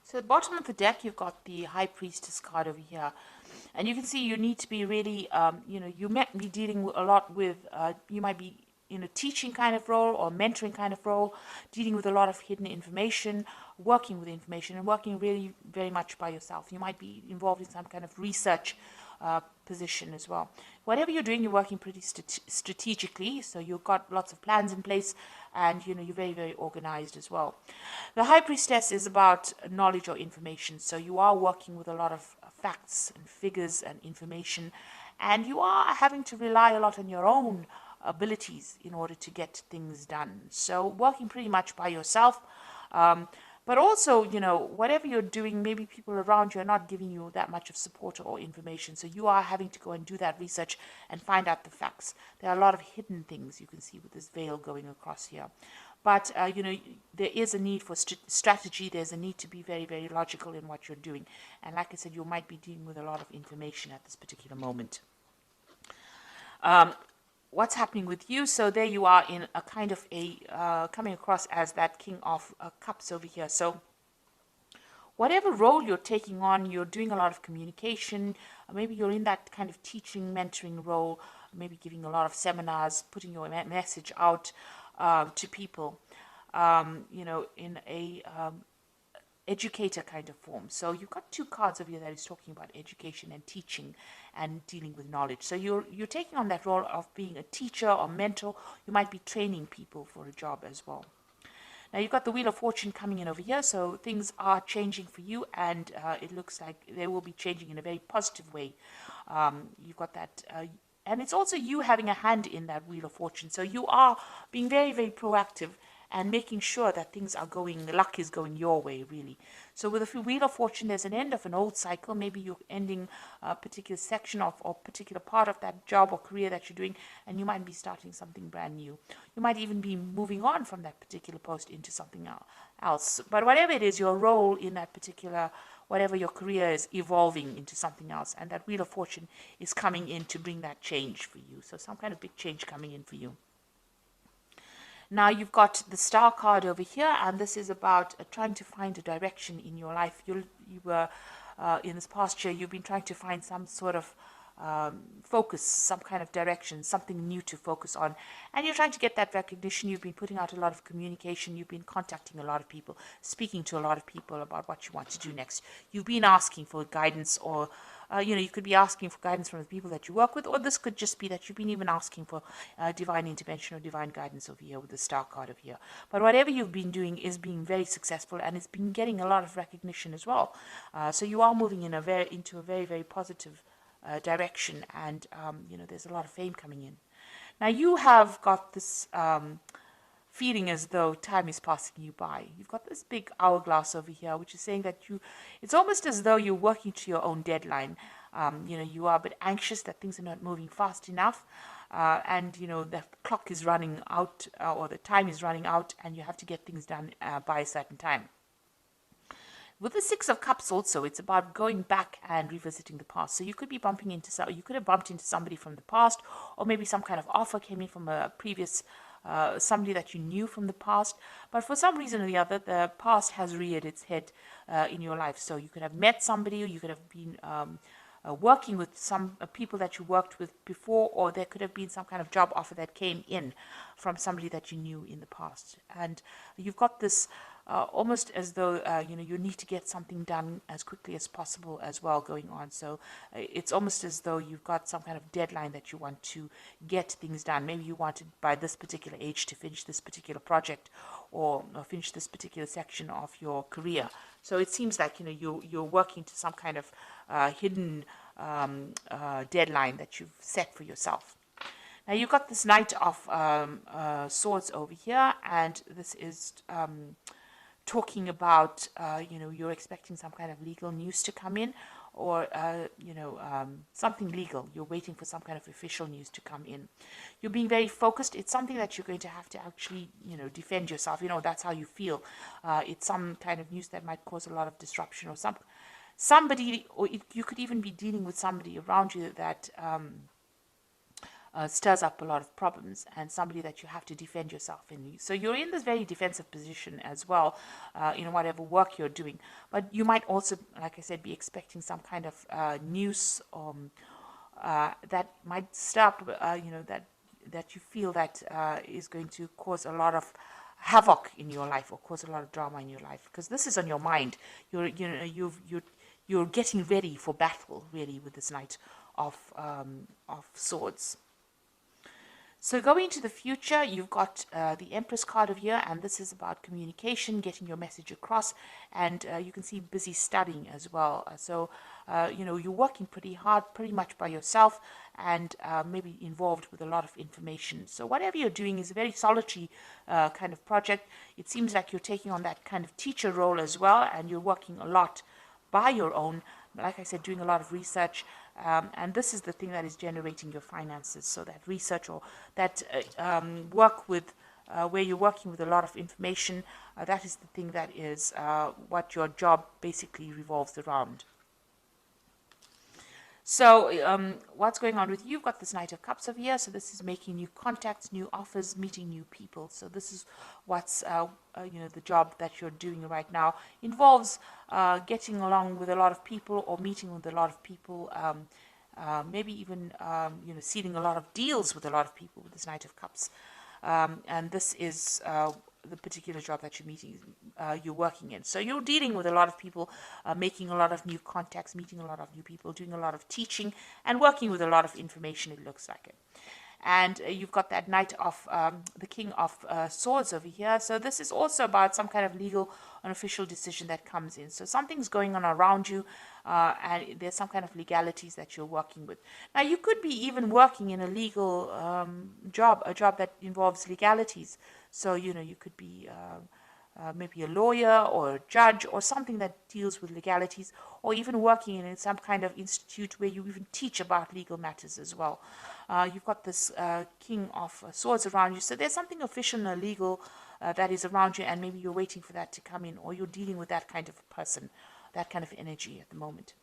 So at the bottom of the deck, you've got the High Priestess card over here. And you can see you need to be really, you might be dealing a lot with, you might be in a teaching kind of role or mentoring kind of role, dealing with a lot of hidden information, working with information, and working really very much by yourself. You might be involved in some kind of research position as well. Whatever you're doing, you're working pretty strategically, so you've got lots of plans in place, and you're very, very organized as well. The High Priestess is about knowledge or information, so you are working with a lot of facts and figures and information, and you are having to rely a lot on your own abilities in order to get things done. So working pretty much by yourself. But also, whatever you're doing, maybe people around you are not giving you that much of support or information. So you are having to go and do that research and find out the facts. There are a lot of hidden things you can see with this veil going across here. But, there is a need for strategy. There's a need to be very, very logical in what you're doing. And like I said, you might be dealing with a lot of information at this particular moment. What's happening with you? So there you are in a kind of coming across as that King of Cups over here. So whatever role you're taking on, you're doing a lot of communication. Maybe you're in that kind of teaching, mentoring role, maybe giving a lot of seminars, putting your message out to people, in a educator kind of form. So you've got two cards over here that is talking about education and teaching and dealing with knowledge. So you're taking on that role of being a teacher or mentor. You might be training people for a job as well. Now you've got the Wheel of Fortune coming in over here, so things are changing for you, and it looks like they will be changing in a very positive way. You've got that, and it's also you having a hand in that Wheel of Fortune. So you are being very, very proactive and making sure that things are going, luck is going your way, really. So with the Wheel of Fortune, there's an end of an old cycle. Maybe you're ending a particular section of or particular part of that job or career that you're doing, and you might be starting something brand new. You might even be moving on from that particular post into something else. But whatever it is, your role in that particular, whatever your career is, evolving into something else, and that Wheel of Fortune is coming in to bring that change for you. So some kind of big change coming in for you. Now you've got the Star card over here, and this is about trying to find a direction in your life. You were in this past year, you've been trying to find some sort of focus, some kind of direction, something new to focus on, and you're trying to get that recognition. You've been putting out a lot of communication. You've been contacting a lot of people, speaking to a lot of people about what you want to do next. You've been asking for guidance, or you could be asking for guidance from the people that you work with, or this could just be that you've been even asking for divine intervention or divine guidance over here with the Star card over here. But whatever you've been doing is being very successful, and it's been getting a lot of recognition as well. So you are moving in into a very, very positive direction, and there's a lot of fame coming in. Now you have got this feeling as though time is passing you by. You've got this big hourglass over here, which is saying that it's almost as though you're working to your own deadline. You are a bit anxious that things are not moving fast enough, and the clock is running out, or the time is running out, and you have to get things done by a certain time. With the Six of Cups also, it's about going back and revisiting the past. So you could be you could have bumped into somebody from the past, or maybe some kind of offer came in from a previous somebody that you knew from the past, but for some reason or the other, the past has reared its head in your life. So you could have met somebody, or you could have been working with some people that you worked with before, or there could have been some kind of job offer that came in from somebody that you knew in the past. And you've got this almost as though you need to get something done as quickly as possible as well going on. So it's almost as though you've got some kind of deadline that you want to get things done. Maybe you wanted by this particular age to finish this particular project, or finish this particular section of your career. So it seems like you're working to some kind of hidden deadline that you've set for yourself. Now you've got this Knight of Swords over here, and this is talking about you're expecting some kind of legal news to come in, or something legal. You're waiting for some kind of official news to come in. You're being very focused. It's something that you're going to have to actually defend yourself. That's how you feel. It's some kind of news that might cause a lot of disruption, or somebody, or you could even be dealing with somebody around you that stirs up a lot of problems, and somebody that you have to defend yourself in. So you're in this very defensive position as well, in whatever work you're doing. But you might also, like I said, be expecting some kind of news that might stir up, that you feel that is going to cause a lot of havoc in your life or cause a lot of drama in your life, because this is on your mind. You're getting ready for battle, really, with this Knight of Swords. So going into the future, you've got the Empress card of here, and this is about communication, getting your message across, and you can see busy studying as well. So, you're working pretty hard, pretty much by yourself, and maybe involved with a lot of information. So whatever you're doing is a very solitary kind of project. It seems like you're taking on that kind of teacher role as well, and you're working a lot by your own, like I said, doing a lot of research, and this is the thing that is generating your finances. So that research or that work with where you're working with a lot of information, that is the thing that is what your job basically revolves around. So what's going on with you? You've got this Knight of Cups over here. So this is making new contacts, new offers, meeting new people. So this is what's, the job that you're doing right now. Involves getting along with a lot of people or meeting with a lot of people. Maybe even, sealing a lot of deals with a lot of people with this Knight of Cups. And this is the particular job that you're working in. So you're dealing with a lot of people, making a lot of new contacts, meeting a lot of new people, doing a lot of teaching, and working with a lot of information, it looks like it. And you've got that Knight of the King of Swords over here. So this is also about some kind of legal and official decision that comes in. So something's going on around you, and there's some kind of legalities that you're working with. Now, you could be even working in a legal job, a job that involves legalities. So, you could be maybe a lawyer or a judge or something that deals with legalities, or even working in some kind of institute where you even teach about legal matters as well. You've got this King of Swords around you. So there's something official and legal that is around you, and maybe you're waiting for that to come in, or you're dealing with that kind of person, that kind of energy at the moment.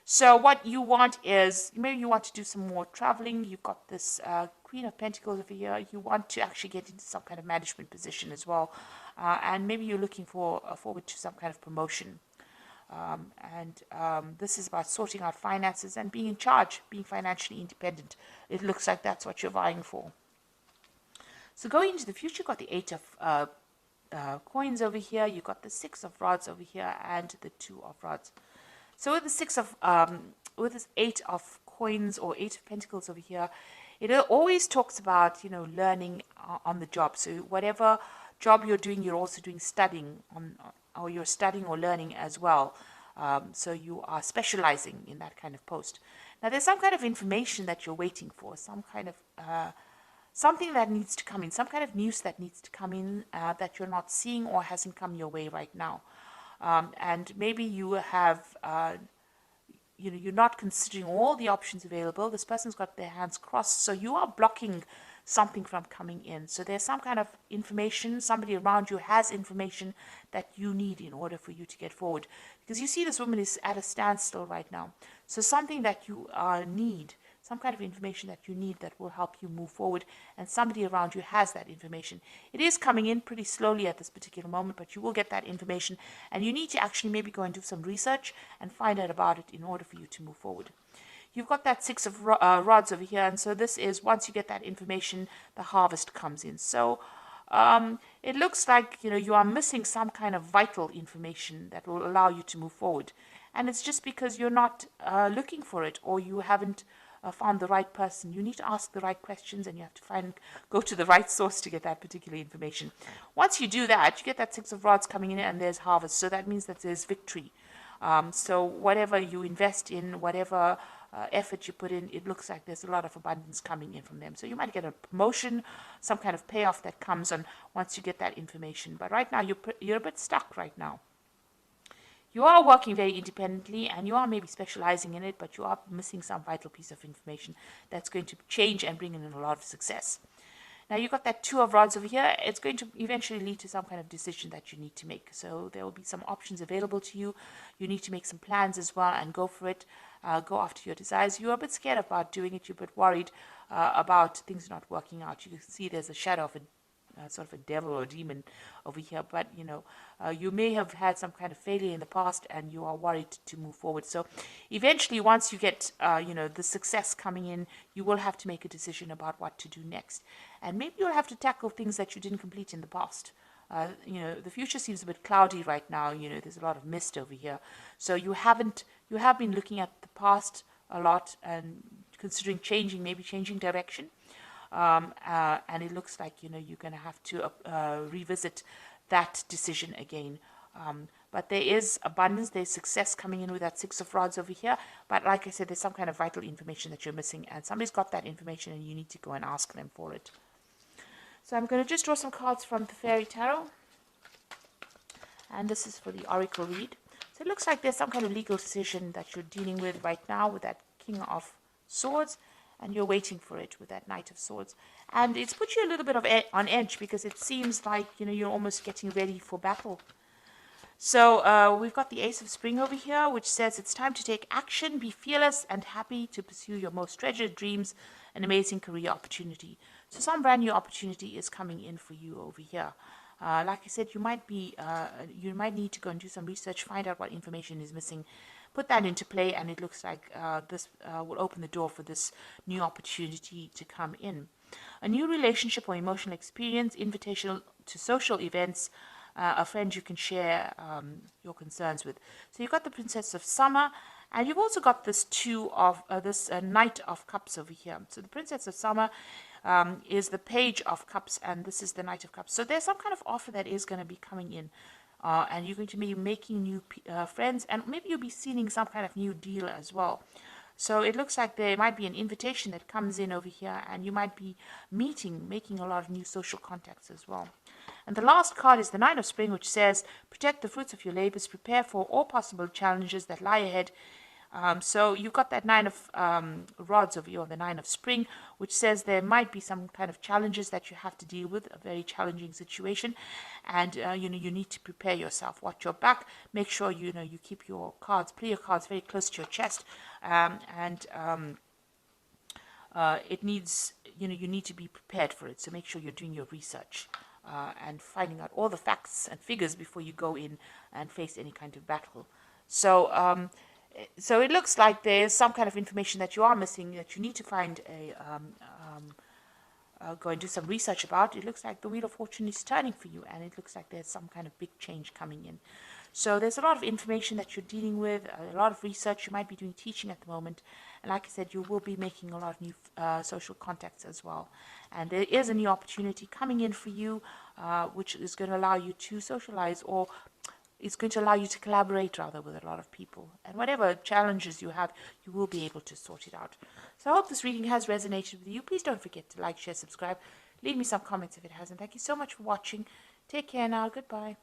So what you want is, maybe you want to do some more traveling. You've got this Queen of Pentacles over here. You want to actually get into some kind of management position as well. And maybe you're looking forward to some kind of promotion. This is about sorting out finances and being in charge, being financially independent. It looks like that's what you're vying for. So going into the future, you've got the Eight of Coins over here. You've got the Six of Rods over here and the Two of Rods. So with the with this Eight of Coins or Eight of Pentacles over here, it always talks about, learning on the job. So whatever job you're doing, you're also doing studying or you're studying or learning as well. So you are specializing in that kind of post. Now there's some kind of information that you're waiting for, some kind of something that needs to come in, some kind of news that needs to come in that you're not seeing or hasn't come your way right now. And maybe you have, you're not considering all the options available. This person's got their hands crossed, so you are blocking something from coming in. So there's some kind of information, somebody around you has information that you need in order for you to get forward. Because you see this woman is at a standstill right now. So something that you need, some kind of information that you need that will help you move forward, and somebody around you has that information. It is coming in pretty slowly at this particular moment, but you will get that information, and you need to actually maybe go and do some research and find out about it in order for you to move forward. You've got that Six of Rods over here, and so this is, once you get that information, the harvest comes in. So it looks like, you are missing some kind of vital information that will allow you to move forward. And it's just because you're not looking for it, or you haven't found the right person. You need to ask the right questions, and you have to go to the right source to get that particular information. Once you do that, you get that Six of Rods coming in, and there's harvest. So that means that there's victory. So whatever you invest in, whatever effort you put in, it looks like there's a lot of abundance coming in from them. So you might get a promotion, some kind of payoff that comes on once you get that information. But right now, you're a bit stuck right now. You are working very independently, and you are maybe specializing in it, but you are missing some vital piece of information that's going to change and bring in a lot of success. Now you've got that Two of Rods over here. It's going to eventually lead to some kind of decision that you need to make. So there will be some options available to you. You need to make some plans as well and go for it. go after your desires. You're a bit scared about doing it. You're a bit worried about things not working out. You can see there's a shadow of a sort of a devil or a demon over here, but you may have had some kind of failure in the past and you are worried to move forward. So eventually, once you get the success coming in, you will have to make a decision about what to do next, and maybe you'll have to tackle things that you didn't complete in the past. The future seems a bit cloudy right now. There's a lot of mist over here, so you have been looking at the past a lot and considering maybe changing direction. And it looks like you're going to have to revisit that decision again. But there is abundance, there's success coming in with that Six of Rods over here. But like I said, there's some kind of vital information that you're missing, and somebody's got that information, and you need to go and ask them for it. So I'm going to just draw some cards from the Fairy Tarot, and this is for the Oracle read. So it looks like there's some kind of legal decision that you're dealing with right now with that King of Swords, and you're waiting for it with that Knight of Swords. And it's put you a little bit on edge, because it seems like you're almost getting ready for battle. So we've got the Ace of Spring over here, which says it's time to take action, be fearless and happy to pursue your most treasured dreams, an amazing career opportunity. So some brand new opportunity is coming in for you over here. Like I said, you might need to go and do some research, find out what information is missing, put that into play, and it looks like this will open the door for this new opportunity to come in. A new relationship or emotional experience, invitation to social events, a friend you can share your concerns with. So you've got the Princess of Summer, and you've also got this Knight of Cups over here. So the Princess of Summer is the Page of Cups, and this is the Knight of Cups. So there's some kind of offer that is going to be coming in. And you're going to be making new friends, and maybe you'll be sealing some kind of new deal as well. So it looks like there might be an invitation that comes in over here, and you might be making a lot of new social contacts as well. And the last card is the Nine of Spring, which says, protect the fruits of your labors, prepare for all possible challenges that lie ahead. So you've got that Nine of Rods over here, or the Nine of Spring, which says there might be some kind of challenges that you have to deal with, a very challenging situation, and you need to prepare yourself. Watch your back. Make sure you keep your cards, play your cards very close to your chest, it needs you need to be prepared for it. So make sure you're doing your research and finding out all the facts and figures before you go in and face any kind of battle. So it looks like there's some kind of information that you are missing, that you need to find go and do some research about. It looks like the Wheel of Fortune is turning for you, and it looks like there's some kind of big change coming in. So there's a lot of information that you're dealing with, a lot of research. You might be doing teaching at the moment, and like I said, you will be making a lot of new social contacts as well. And there is a new opportunity coming in for you, which is going to allow you to socialize, or it's going to allow you to collaborate rather with a lot of people. And whatever challenges you have, you will be able to sort it out. So I hope this reading has resonated with you. Please don't forget to like, share, subscribe. Leave me some comments if it hasn't. Thank you so much for watching. Take care now. Goodbye.